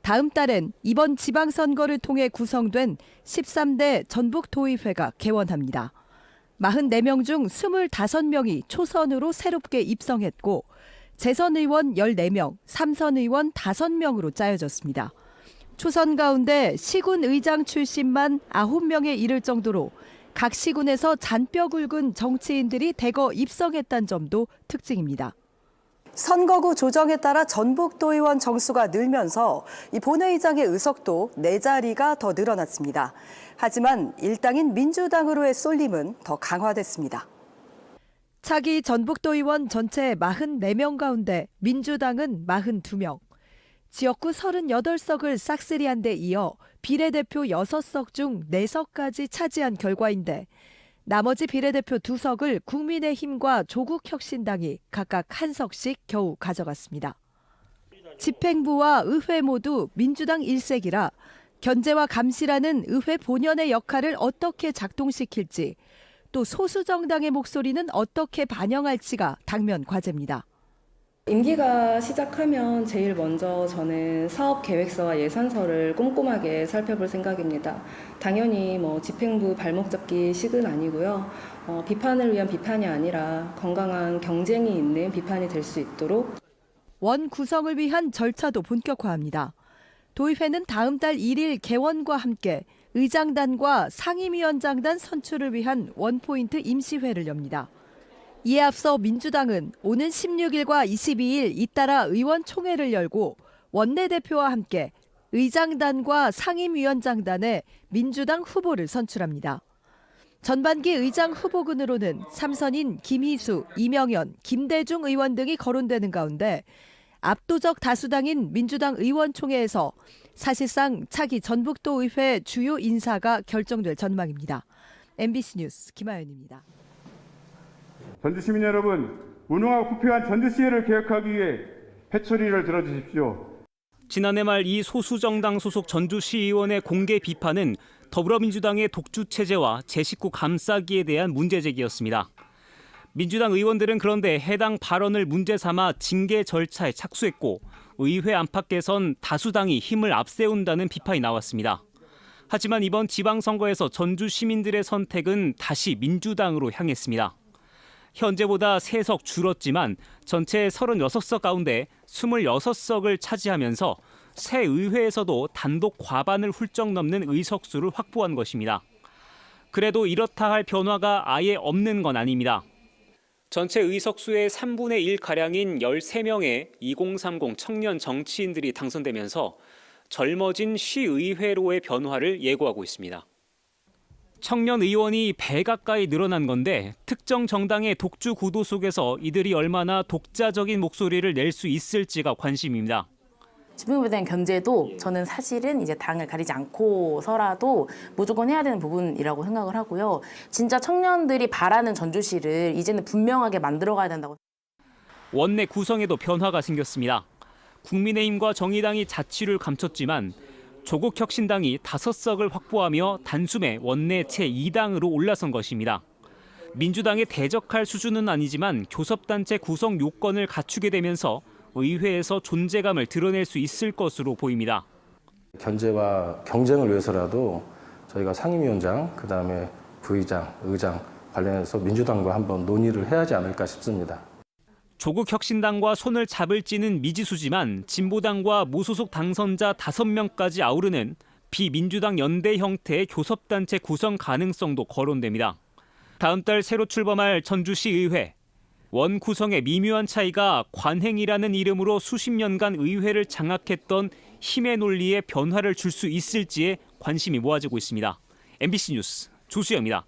다음 달엔 이번 지방선거를 통해 구성된 13대 전북도의회가 개원합니다. 44명 중 25명이 초선으로 새롭게 입성했고 재선 의원 14명, 3선 의원 5명으로 짜여졌습니다. 초선 가운데 시군 의장 출신만 9명에 이를 정도로 각 시군에서 잔뼈 굵은 정치인들이 대거 입성했다는 점도 특징입니다. 선거구 조정에 따라 전북도의원 정수가 늘면서 이 본회의장의 의석도 4자리가 더 늘어났습니다. 하지만 일당인 민주당으로의 쏠림은 더 강화됐습니다. 차기 전북도의원 전체 44명 가운데 민주당은 42명, 지역구 38석을 싹쓸이한 데 이어 비례대표 6석 중 4석까지 차지한 결과인데 나머지 비례대표 2석을 국민의힘과 조국혁신당이 각각 1석씩 겨우 가져갔습니다. 집행부와 의회 모두 민주당 일색이라 견제와 감시라는 의회 본연의 역할을 어떻게 작동시킬지 또 소수 정당의 목소리는 어떻게 반영할지가 당면 과제입니다. 임기가 시작하면 제일 먼저 저는 사업 계획서와 예산서를 꼼꼼하게 살펴볼 생각입니다. 당연히 집행부 발목 잡기 식은 아니고요. 비판을 위한 비판이 아니라 건강한 경쟁이 있는 비판이 될 수 있도록 원 구성을 위한 절차도 본격화합니다. 도의회는 다음 달 1일 개원과 함께 의장단과 상임위원장단 선출을 위한 원포인트 임시회를 엽니다. 이에 앞서 민주당은 오는 16일과 22일 잇따라 의원총회를 열고 원내대표와 함께 의장단과 상임위원장단에 민주당 후보를 선출합니다. 전반기 의장 후보군으로는 3선인 김희수, 이명현, 김대중 의원 등이 거론되는 가운데 압도적 다수당인 민주당 의원총회에서 사실상 차기 전북도의회 주요 인사가 결정될 전망입니다. MBC 뉴스 김하연입니다. 전주시민 여러분, 무능하고 부패한 전주시의회를 개혁하기 위해 회초리를 들어주십시오. 지난해 말 이 소수정당 소속 전주시의원의 공개 비판은 더불어민주당의 독주체제와 제19 감싸기에 대한 문제제기였습니다. 민주당 의원들은 그런데 해당 발언을 문제 삼아 징계 절차에 착수했고 의회 안팎에선 다수당이 힘을 앞세운다는 비판이 나왔습니다. 하지만 이번 지방선거에서 전주 시민들의 선택은 다시 민주당으로 향했습니다. 현재보다 3석 줄었지만 전체 36석 가운데 26석을 차지하면서 새 의회에서도 단독 과반을 훌쩍 넘는 의석수를 확보한 것입니다. 그래도 이렇다 할 변화가 아예 없는 건 아닙니다. 전체 의석수의 3분의 1가량인 13명의 2030 청년 정치인들이 당선되면서 젊어진 시의회로의 변화를 예고하고 있습니다. 청년 의원이 배 가까이 늘어난 건데 특정 정당의 독주 구도 속에서 이들이 얼마나 독자적인 목소리를 낼 수 있을지가 관심입니다. 집행부에 대한 견제도 저는 사실은 이제 당을 가리지 않고서라도 무조건 해야 되는 부분이라고 생각을 하고요. 진짜 청년들이 바라는 전주시를 이제는 분명하게 만들어가야 된다고. 원내 구성에도 변화가 생겼습니다. 국민의힘과 정의당이 자치를 감췄지만 조국혁신당이 5석을 확보하며 단숨에 원내 제2당으로 올라선 것입니다. 민주당에 대적할 수준은 아니지만 교섭단체 구성 요건을 갖추게 되면서 의회에서 존재감을 드러낼 수 있을 것으로 보입니다. 견제와 경쟁을 위해서라도 저희가 상임위원장, 그다음에 부의장, 의장 관련해서 민주당과 한번 논의를 해야 하지 않을까 싶습니다. 조국혁신당과 손을 잡을지는 미지수지만 진보당과 무소속 당선자 5명까지 아우르는 비민주당 연대 형태의 교섭단체 구성 가능성도 거론됩니다. 다음 달 새로 출범할 전주시의회. 원 구성의 미묘한 차이가 관행이라는 이름으로 수십 년간 의회를 장악했던 힘의 논리에 변화를 줄 수 있을지에 관심이 모아지고 있습니다. MBC 뉴스 조수영입니다.